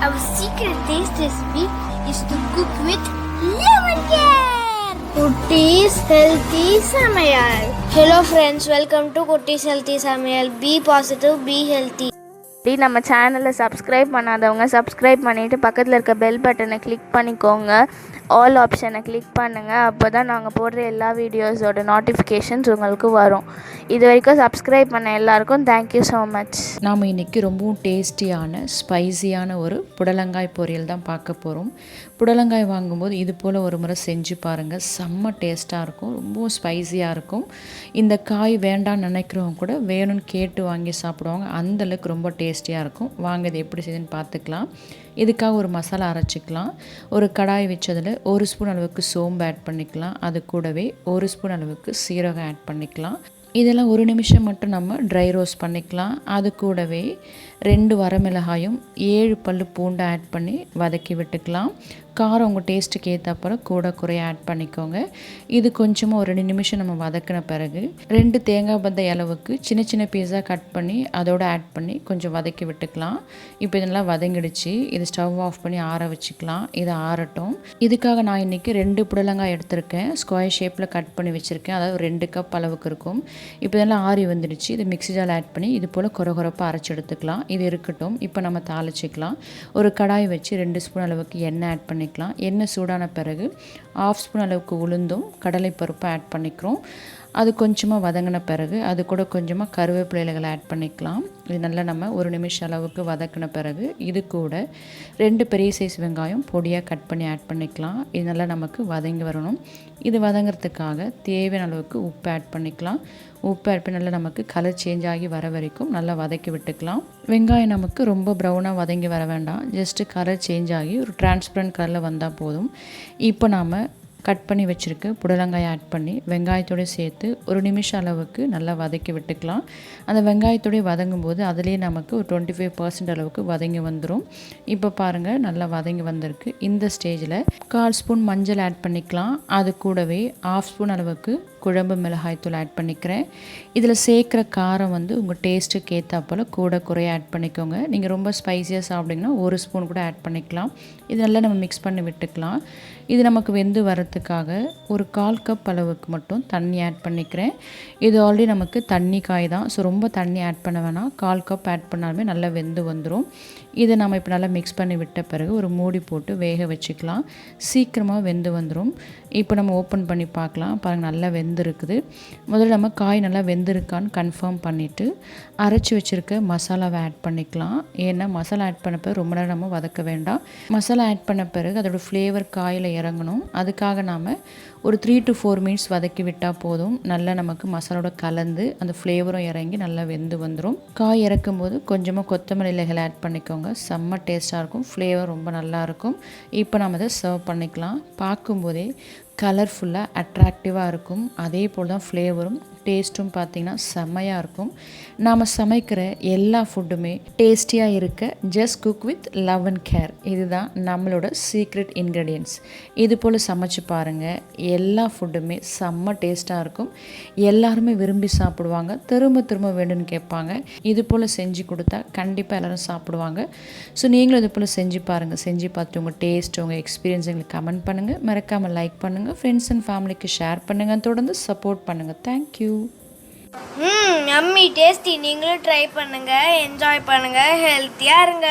Our secret taste recipe is to cook with lemon care. Kutties Healthy Samayal. Hello friends, welcome to Kutties Healthy Samayal. Be positive, be healthy. நம்ம சேனலை subscribe பண்ணாதவங்க subscribe பண்ணிவிட்டு பக்கத்தில் இருக்க bell பட்டனை click பண்ணிக்கோங்க. All ஆப்ஷனை click பண்ணுங்கள். அப்போ தான் நாங்கள் போடுற எல்லா வீடியோஸோட நோட்டிஃபிகேஷன்ஸ் உங்களுக்கு வரும். இது வரைக்கும் சப்ஸ்கிரைப் பண்ண எல்லாருக்கும் தேங்க்யூ ஸோ மச். நாம் இன்றைக்கி ரொம்பவும் டேஸ்டியான ஸ்பைசியான ஒரு புடலங்காய் பொரியல் தான் பார்க்க போகிறோம். புடலங்காய் வாங்கும்போது இது போல் ஒரு முறை செஞ்சு பாருங்கள். செம்ம டேஸ்ட்டாக இருக்கும், ரொம்பவும் ஸ்பைசியாக இருக்கும். இந்த காய் வேண்டான்னு நினைக்கிறவங்க கூட வேணும்னு கேட்டு வாங்கி சாப்பிடுவாங்க. அந்தளவுக்கு ரொம்ப டேஸ்டியாக இருக்கும். வாங்க இது எப்படி செய்யுதுன்னு பார்த்துக்கலாம். இதுக்காக ஒரு மசாலா அரைச்சிக்கலாம். ஒரு கடாய் வச்சதில் 1 ஸ்பூன் அளவுக்கு சோம்பு ஆட் பண்ணிக்கலாம். அது கூடவே 1 ஸ்பூன் அளவுக்கு சீரகம் ஆட் பண்ணிக்கலாம். இதெல்லாம் 1 நிமிஷம் மட்டும் நம்ம ட்ரை ரோஸ்ட் பண்ணிக்கலாம். அது கூடவே 2 வரமிளகாயும் 7 பல்லு பூண்டை ஆட் பண்ணி வதக்கி விட்டுக்கலாம். காரம் உங்கள் டேஸ்ட்டுக்கு ஏற்றப்பறம் கூட குறைய ஆட் பண்ணிக்கோங்க. இது கொஞ்சமாக ஒரு 2 நிமிஷம் நம்ம வதக்கின பிறகு 2 தேங்காய் பத்தை அளவுக்கு சின்ன சின்ன பீஸாக கட் பண்ணி அதோடு ஆட் பண்ணி கொஞ்சம் வதக்கி விட்டுக்கலாம். இப்போ இதெல்லாம் வதங்கிடுச்சு. இது ஸ்டவ் ஆஃப் பண்ணி ஆற வச்சுக்கலாம். இது ஆறட்டும். இதுக்காக நான் இன்றைக்கி 2 புடலங்காய் எடுத்திருக்கேன். ஸ்கொயர் ஷேப்பில் கட் பண்ணி வச்சுருக்கேன். அதாவது 2 கப் அளவுக்கு இருக்கும். இப்போ இதெல்லாம் ஆறி வந்துடுச்சு. இது மிக்ஸி ஜாரில் ஆட் பண்ணி இது போல் கொரகொரப்பாக அரைச்சி எடுத்துக்கலாம். இது இருக்கட்டும். இப்போ நம்ம தாளிச்சிக்கலாம். ஒரு கடாய் வச்சு 2 ஸ்பூன் அளவுக்கு எண்ணெய் ஆட் பண்ணிக்கலாம். எண்ணெய் சூடான பிறகு 1/2 ஸ்பூன் அளவுக்கு உளுந்தும் கடலைப்பருப்பும் ஆட் பண்ணிக்கிறோம். அது கொஞ்சமாக வதங்கின பிறகு அது கூட கொஞ்சமாக கருவேப்பிலைகளை ஆட் பண்ணிக்கலாம். இது நல்லா நம்ம 1 நிமிஷம் அளவுக்கு வதக்கின பிறகு இது கூட 2 பெரிய சைஸ் வெங்காயம் பொடியாக கட் பண்ணி ஆட் பண்ணிக்கலாம். இது நல்லா நமக்கு வதங்கி வரணும். இது வதங்கிறதுக்காக தேவையான அளவுக்கு உப்பு ஆட் பண்ணிக்கலாம். உப்பு ஆட் பண்ணி நல்லா நமக்கு கலர் சேஞ்ச் ஆகி வர வரைக்கும் நல்லா வதக்கி விட்டுக்கலாம். வெங்காயம் நமக்கு ரொம்ப ப்ரௌனாக வதங்கி வர வேண்டாம். ஜஸ்ட்டு கலர் சேஞ்ச் ஆகி ஒரு டிரான்ஸ்பரண்ட் கலரில் வந்தால் போதும். இப்போ நாம் கட் பண்ணி வச்சுருக்க புடலங்காயை ஆட் பண்ணி வெங்காயத்தோடு சேர்த்து 1 நிமிஷம் அளவுக்கு நல்லா வதக்கி விட்டுக்கலாம். அந்த வெங்காயத்தோடய வதங்கும் போது அதிலே நமக்கு ஒரு 25% அளவுக்கு வதங்கி வந்துடும். இப்போ பாருங்கள் நல்லா வதங்கி வந்திருக்கு. இந்த ஸ்டேஜில் 1/4 ஸ்பூன் மஞ்சள் ஆட் பண்ணிக்கலாம். அது கூடவே 1/2 ஸ்பூன் அளவுக்கு குழம்பு மிளகாய்த்தூள் ஆட் பண்ணிக்கிறேன். இதில் சேர்க்குற காரம் உங்கள் டேஸ்ட்டுக்கு ஏற்றாப்போல் கூட குறைய ஆட் பண்ணிக்கோங்க. நீங்கள் ரொம்ப ஸ்பைஸியாக சாப்பிட்டிங்கன்னா 1 ஸ்பூன் கூட ஆட் பண்ணிக்கலாம். இது நல்லா நம்ம மிக்ஸ் பண்ணி விட்டுக்கலாம். இது நமக்கு வெந்து வரத்துக்காக ஒரு 1/4 கப் அளவுக்கு மட்டும் தண்ணி ஆட் பண்ணிக்கிறேன். இது ஆல்ரெடி நமக்கு தண்ணி காய் தான். ஸோ ரொம்ப தண்ணி ஆட் பண்ண வேணாம். 1/4 கப் ஆட் பண்ணாலுமே நல்லா வெந்து வந்துடும். இதை நம்ம இப்போ நல்லா மிக்ஸ் பண்ணி விட்ட பிறகு ஒரு மூடி போட்டு வேக வச்சுக்கலாம். சீக்கிரமாக வெந்து வந்துடும். இப்போ நம்ம ஓப்பன் பண்ணி பார்க்கலாம். பாருங்கள் நல்லா வெந்திருக்குது. முதல்ல நம்ம காய் நல்லா வெந்திருக்கான்னு கன்ஃபார்ம் பண்ணிவிட்டு அரைச்சி வச்சுருக்க மசாலாவை ஆட் பண்ணிக்கலாம். ஏன்னா மசாலா ஆட் பண்ண பிறகு ரொம்ப நேரம் நம்ம வதக்க வேண்டாம். மசாலா ஆட் பண்ண பிறகு அதோட ஃப்ளேவர் காயில் இறங்கணும். அதுக்காக நாம் ஒரு 3 to 4 மினிட்ஸ் வதக்கி விட்டால் போதும். நல்லா நமக்கு மசாலோட கலந்து அந்த ஃப்ளேவரும் இறங்கி நல்லா வெந்து வந்துடும். காய் இறக்கும் போது கொஞ்சமாக கொத்தமல்லி இலைகளை ஆட் பண்ணிக்கோங்க. செம்ம டேஸ்ட்டாக இருக்கும். ஃப்ளேவர் ரொம்ப நல்லாயிருக்கும். இப்போ நம்ம அதை சர்வ் பண்ணிக்கலாம். பார்க்கும்போதே கலர்ஃபுல்லாக அட்ராக்டிவாக இருக்கும். அதே போல் தான் ஃப்ளேவரும் டேஸ்ட்டும் பார்த்திங்கன்னா செம்மையாக இருக்கும். நாம் சமைக்கிற எல்லா ஃபுட்டுமே டேஸ்டியாக இருக்க just cook with love and care. இதுதான் நம்மளோட சீக்ரெட் இன்க்ரீடியன்ட்ஸ். இது போல் சமைச்சு பாருங்கள். எல்லா ஃபுட்டுமே செம்ம டேஸ்ட்டாக இருக்கும். எல்லாருமே விரும்பி சாப்பிடுவாங்க. திரும்ப திரும்ப வேணும்னு கேட்பாங்க. இது போல் செஞ்சு கொடுத்தா கண்டிப்பாக எல்லோரும் சாப்பிடுவாங்க. ஸோ நீங்களும் இது போல் செஞ்சு பாருங்கள். செஞ்சு பார்த்துட்டு உங்கள் டேஸ்ட் உங்கள் எக்ஸ்பீரியன்ஸ் எங்களுக்கு கமெண்ட் பண்ணுங்கள். மறக்காமல் லைக் பண்ணுங்கள். ஃப்ரெண்ட்ஸ் அண்ட் ஃபேமிலிக்கு ஷேர் பண்ணுங்கள். தொடர்ந்து சப்போர்ட் பண்ணுங்கள். தேங்க்யூ. Yummy tasty. நீங்களும் ட்ரை பண்ணுங்கள், என்ஜாய் பண்ணுங்கள், ஹெல்த்தியாக இருங்க.